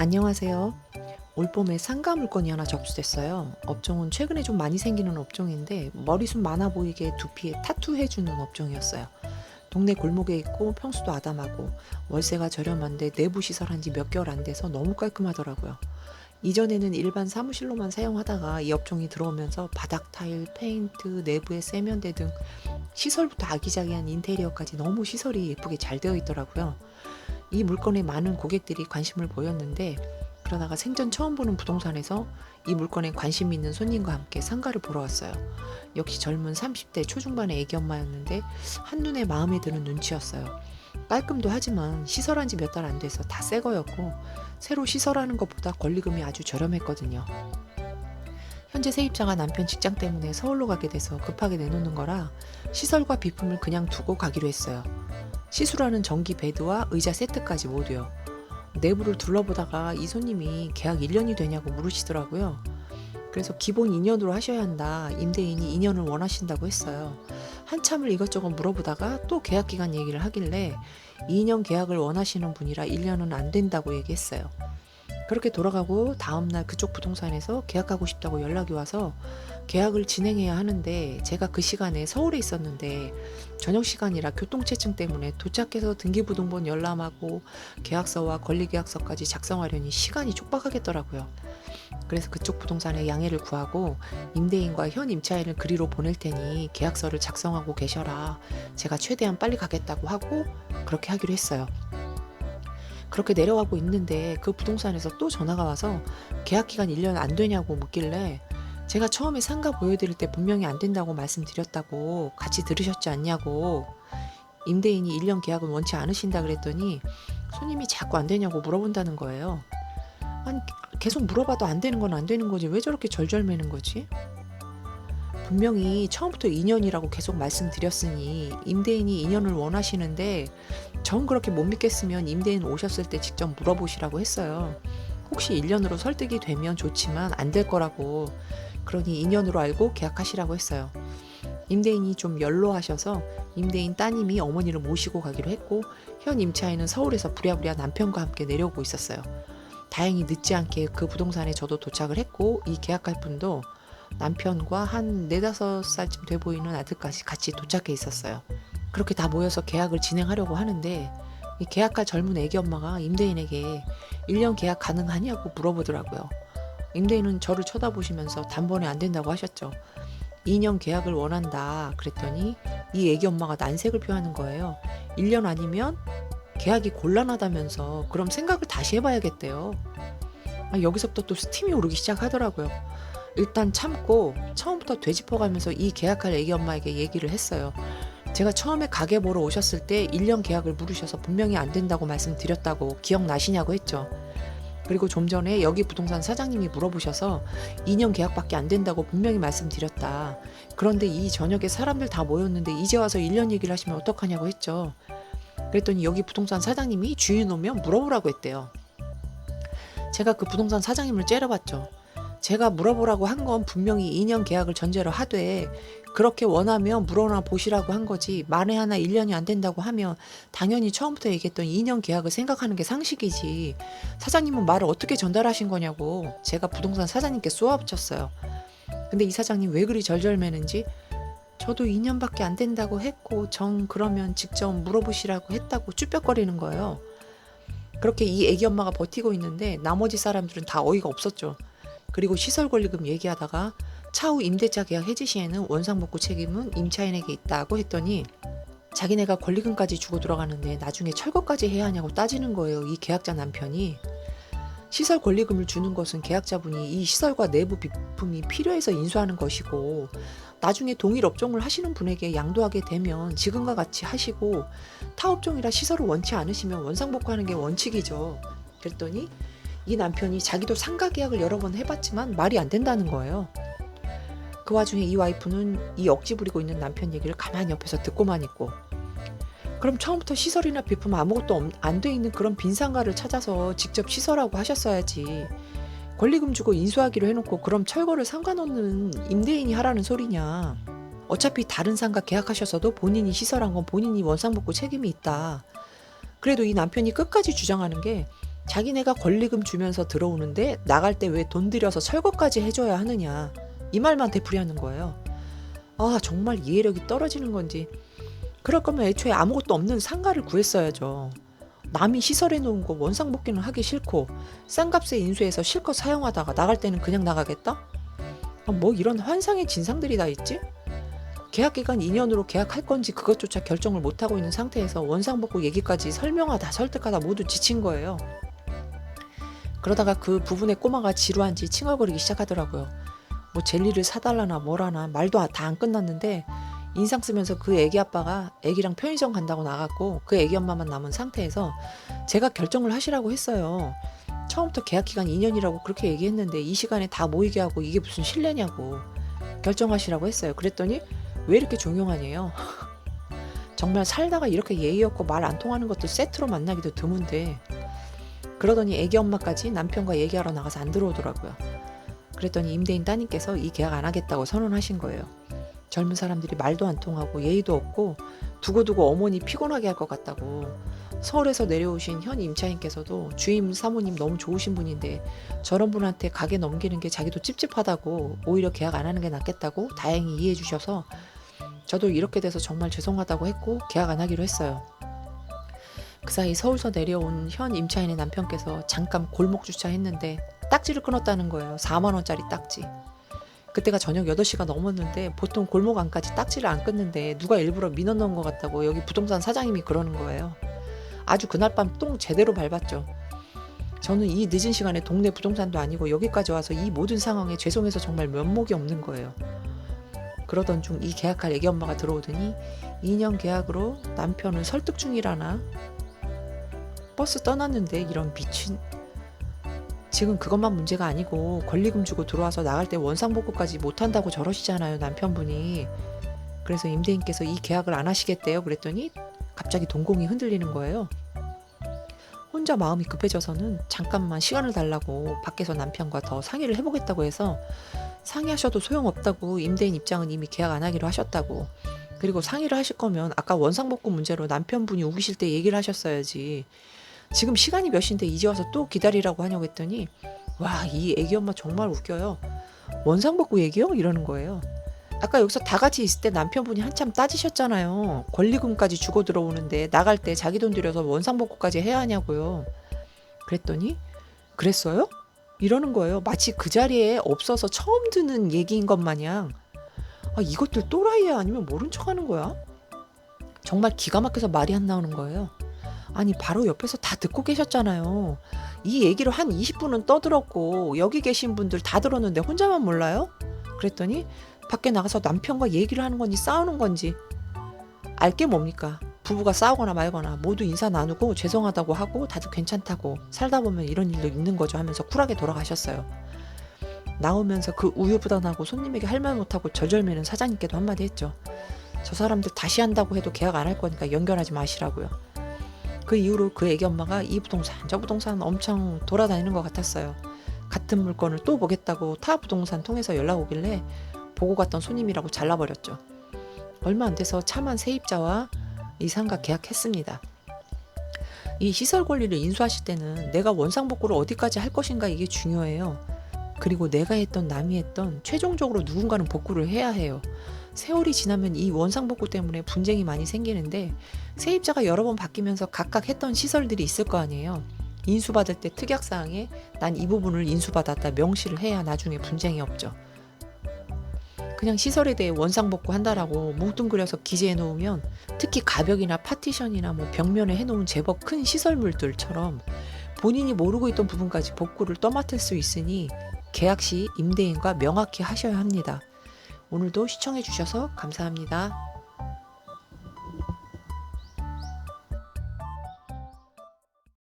안녕하세요. 올봄에 상가 물건이 하나 접수됐어요. 업종은 최근에 좀 많이 생기는 업종인데 머리숱 많아 보이게 두피에 타투 해주는 업종이었어요. 동네 골목에 있고 평수도 아담하고 월세가 저렴한데 내부 시설한 지 몇 개월 안 돼서 너무 깔끔하더라고요. 이전에는 일반 사무실로만 사용하다가 이 업종이 들어오면서 바닥 타일, 페인트, 내부의 세면대 등 시설부터 아기자기한 인테리어까지 너무 시설이 예쁘게 잘 되어 있더라고요. 이 물건에 많은 고객들이 관심을 보였는데 그러다가 생전 처음 보는 부동산에서 이 물건에 관심 있는 손님과 함께 상가를 보러 왔어요. 역시 젊은 30대 초중반의 애기 엄마였는데 한눈에 마음에 드는 눈치였어요. 깔끔도 하지만 시설한 지 몇 달 안 돼서 다 새 거였고 새로 시설하는 것보다 권리금이 아주 저렴했거든요. 현재 세입자가 남편 직장 때문에 서울로 가게 돼서 급하게 내놓는 거라 시설과 비품을 그냥 두고 가기로 했어요. 시술하는 전기 베드와 의자 세트까지 모두요. 내부를 둘러보다가 이 손님이 계약 1년이 되냐고 물으시더라고요. 그래서 기본 2년으로 하셔야 한다. 임대인이 2년을 원하신다고 했어요. 한참을 이것저것 물어보다가 또 계약 기간 얘기를 하길래 2년 계약을 원하시는 분이라 1년은 안 된다고 얘기했어요. 그렇게 돌아가고 다음날 그쪽 부동산에서 계약하고 싶다고 연락이 와서 계약을 진행해야 하는데 제가 그 시간에 서울에 있었는데 저녁 시간이라 교통체증 때문에 도착해서 등기부등본 열람하고 계약서와 권리계약서까지 작성하려니 시간이 촉박하겠더라고요. 그래서 그쪽 부동산에 양해를 구하고 임대인과 현 임차인을 그리로 보낼 테니 계약서를 작성하고 계셔라. 제가 최대한 빨리 가겠다고 하고 그렇게 하기로 했어요. 그렇게 내려가고 있는데 그 부동산에서 또 전화가 와서 계약 기간 1년 안 되냐고 묻길래 제가 처음에 상가 보여드릴 때 분명히 안 된다고 말씀드렸다고 같이 들으셨지 않냐고 임대인이 1년 계약은 원치 않으신다 그랬더니 손님이 자꾸 안 되냐고 물어본다는 거예요. 아니 계속 물어봐도 안 되는 건 안 되는 거지 왜 저렇게 절절매는 거지? 분명히 처음부터 2년이라고 계속 말씀드렸으니 임대인이 2년을 원하시는데 전 그렇게 못 믿겠으면 임대인 오셨을 때 직접 물어보시라고 했어요. 혹시 1년으로 설득이 되면 좋지만 안 될 거라고 그러니 2년으로 알고 계약하시라고 했어요. 임대인이 좀 연로하셔서 임대인 따님이 어머니를 모시고 가기로 했고 현 임차인은 서울에서 부랴부랴 남편과 함께 내려오고 있었어요. 다행히 늦지 않게 그 부동산에 저도 도착을 했고 이 계약할 분도 남편과 한 4~5살쯤 돼 보이는 아들까지 같이 도착해 있었어요. 그렇게 다 모여서 계약을 진행하려고 하는데 이 계약할 젊은 애기 엄마가 임대인에게 1년 계약 가능하냐고 물어보더라고요. 임대인은 저를 쳐다보시면서 단번에 안 된다고 하셨죠. 2년 계약을 원한다 그랬더니 이 애기 엄마가 난색을 표하는 거예요. 1년 아니면 계약이 곤란하다면서 그럼 생각을 다시 해봐야겠대요. 여기서부터 또 스팀이 오르기 시작하더라고요. 일단 참고 처음부터 되짚어가면서 이 계약할 애기 엄마에게 얘기를 했어요. 제가 처음에 가게 보러 오셨을 때 1년 계약을 물으셔서 분명히 안 된다고 말씀드렸다고 기억나시냐고 했죠. 그리고 좀 전에 여기 부동산 사장님이 물어보셔서 2년 계약밖에 안 된다고 분명히 말씀드렸다. 그런데 이 저녁에 사람들 다 모였는데 이제 와서 1년 얘기를 하시면 어떡하냐고 했죠. 그랬더니 여기 부동산 사장님이 주인 오면 물어보라고 했대요. 제가 그 부동산 사장님을 째려봤죠. 제가 물어보라고 한 건 분명히 2년 계약을 전제로 하되 그렇게 원하면 물어나 보시라고 한 거지 만에 하나 1년이 안 된다고 하면 당연히 처음부터 얘기했던 2년 계약을 생각하는 게 상식이지 사장님은 말을 어떻게 전달하신 거냐고 제가 부동산 사장님께 쏘아붙였어요. 근데 이 사장님 왜 그리 절절매는지 저도 2년밖에 안 된다고 했고 정 그러면 직접 물어보시라고 했다고 쭈뼛거리는 거예요. 그렇게 이 애기 엄마가 버티고 있는데 나머지 사람들은 다 어이가 없었죠. 그리고 시설 권리금 얘기하다가 차후 임대차 계약 해지 시에는 원상복구 책임은 임차인에게 있다고 했더니 자기네가 권리금까지 주고 들어가는데 나중에 철거까지 해야 하냐고 따지는 거예요. 이 계약자 남편이. 시설 권리금을 주는 것은 계약자분이 이 시설과 내부 비품이 필요해서 인수하는 것이고 나중에 동일 업종을 하시는 분에게 양도하게 되면 지금과 같이 하시고 타 업종이라 시설을 원치 않으시면 원상복구하는 게 원칙이죠. 그랬더니 이 남편이 자기도 상가 계약을 여러 번 해봤지만 말이 안 된다는 거예요. 그 와중에 이 와이프는 이 억지 부리고 있는 남편 얘기를 가만히 옆에서 듣고만 있고 그럼 처음부터 시설이나 비품 아무것도 안 돼 있는 그런 빈 상가를 찾아서 직접 시설하고 하셨어야지. 권리금 주고 인수하기로 해놓고 그럼 철거를 상관없는 임대인이 하라는 소리냐. 어차피 다른 상가 계약하셔서도 본인이 시설한 건 본인이 원상복구 책임이 있다. 그래도 이 남편이 끝까지 주장하는 게 자기네가 권리금 주면서 들어오는데 나갈 때 왜 돈 들여서 철거까지 해줘야 하느냐. 이 말만 되풀이하는 거예요. 아, 정말 이해력이 떨어지는 건지. 그럴 거면 애초에 아무것도 없는 상가를 구했어야죠. 남이 시설해 놓은 거 원상복귀는 하기 싫고 싼 값에 인수해서 실컷 사용하다가 나갈 때는 그냥 나가겠다? 뭐 이런 환상의 진상들이 다 있지? 계약기간 2년으로 계약할 건지 그것조차 결정을 못하고 있는 상태에서 원상복구 얘기까지 설명하다 설득하다 모두 지친 거예요. 그러다가 그 부분의 꼬마가 지루한지 칭얼거리기 시작하더라고요. 뭐 젤리를 사달라나 뭐라나 말도 다 안 끝났는데 인상 쓰면서 그 애기 아빠가 애기랑 편의점 간다고 나갔고 그 애기 엄마만 남은 상태에서 제가 결정을 하시라고 했어요. 처음부터 계약기간 2년이라고 그렇게 얘기했는데 이 시간에 다 모이게 하고 이게 무슨 신뢰냐고. 결정하시라고 했어요. 그랬더니 왜 이렇게 종용하냐요. 정말 살다가 이렇게 예의 없고 말 안 통하는 것도 세트로 만나기도 드문데. 그러더니 애기 엄마까지 남편과 얘기하러 나가서 안 들어오더라고요. 그랬더니 임대인 따님께서 이 계약 안 하겠다고 선언하신 거예요. 젊은 사람들이 말도 안 통하고 예의도 없고 두고두고 어머니 피곤하게 할 것 같다고. 서울에서 내려오신 현 임차인께서도 주임 사모님 너무 좋으신 분인데 저런 분한테 가게 넘기는 게 자기도 찝찝하다고 오히려 계약 안 하는 게 낫겠다고 다행히 이해해 주셔서 저도 이렇게 돼서 정말 죄송하다고 했고 계약 안 하기로 했어요. 그 사이 서울서 내려온 현 임차인의 남편께서 잠깐 골목 주차했는데 딱지를 끊었다는 거예요. 4만 원짜리 딱지. 그때가 저녁 8시가 넘었는데 보통 골목 안까지 딱지를 안 끊는데 누가 일부러 민원 넣은 것 같다고 여기 부동산 사장님이 그러는 거예요. 아주 그날 밤 똥 제대로 밟았죠. 저는 이 늦은 시간에 동네 부동산도 아니고 여기까지 와서 이 모든 상황에 죄송해서 정말 면목이 없는 거예요. 그러던 중 이 계약할 애기 엄마가 들어오더니 2년 계약으로 남편을 설득 중이라나. 버스 떠났는데 이런 미친. 지금 그것만 문제가 아니고 권리금 주고 들어와서 나갈 때 원상복구까지 못한다고 저러시잖아요, 남편분이. 그래서 임대인께서 이 계약을 안 하시겠대요. 그랬더니 갑자기 동공이 흔들리는 거예요. 혼자 마음이 급해져서는 잠깐만 시간을 달라고 밖에서 남편과 더 상의를 해보겠다고 해서 상의하셔도 소용없다고 임대인 입장은 이미 계약 안 하기로 하셨다고. 그리고 상의를 하실 거면 아까 원상복구 문제로 남편분이 우기실 때 얘기를 하셨어야지. 지금 시간이 몇 시인데 이제 와서 또 기다리라고 하냐고 했더니 와, 이 애기 엄마 정말 웃겨요. 원상복구 얘기요? 이러는 거예요. 아까 여기서 다 같이 있을 때 남편분이 한참 따지셨잖아요. 권리금까지 주고 들어오는데 나갈 때 자기 돈 들여서 원상복구까지 해야 하냐고요. 그랬더니 그랬어요? 이러는 거예요. 마치 그 자리에 없어서 처음 듣는 얘기인 것 마냥. 아, 이것들 또라이야 아니면 모른 척 하는 거야? 정말 기가 막혀서 말이 안 나오는 거예요. 아니 바로 옆에서 다 듣고 계셨잖아요. 이 얘기를 한 20분은 떠들었고 여기 계신 분들 다 들었는데 혼자만 몰라요? 그랬더니 밖에 나가서 남편과 얘기를 하는 건지 싸우는 건지 알게 뭡니까? 부부가 싸우거나 말거나 모두 인사 나누고 죄송하다고 하고 다들 괜찮다고 살다 보면 이런 일도 있는 거죠 하면서 쿨하게 돌아가셨어요. 나오면서 그 우유부단하고 손님에게 할 말 못하고 절절매는 사장님께도 한마디 했죠. 저 사람들 다시 한다고 해도 계약 안 할 거니까 연결하지 마시라고요. 그 이후로 그 애기 엄마가 이 부동산 저 부동산 엄청 돌아다니는 것 같았어요. 같은 물건을 또 보겠다고 타 부동산 통해서 연락 오길래 보고 갔던 손님이라고 잘라버렸죠. 얼마 안 돼서 차만 세입자와 이 상가 계약했습니다. 이 시설 권리를 인수하실 때는 내가 원상복구를 어디까지 할 것인가 이게 중요해요. 그리고 내가 했던 남이 했던 최종적으로 누군가는 복구를 해야 해요. 세월이 지나면 이 원상복구 때문에 분쟁이 많이 생기는데 세입자가 여러 번 바뀌면서 각각 했던 시설들이 있을 거 아니에요. 인수받을 때 특약사항에 난 이 부분을 인수받았다 명시를 해야 나중에 분쟁이 없죠. 그냥 시설에 대해 원상복구 한다라고 뭉뚱그려서 기재해 놓으면 특히 가벽이나 파티션이나 뭐 벽면에 해놓은 제법 큰 시설물들처럼 본인이 모르고 있던 부분까지 복구를 떠맡을 수 있으니 계약 시 임대인과 명확히 하셔야 합니다. 오늘도 시청해 주셔서 감사합니다.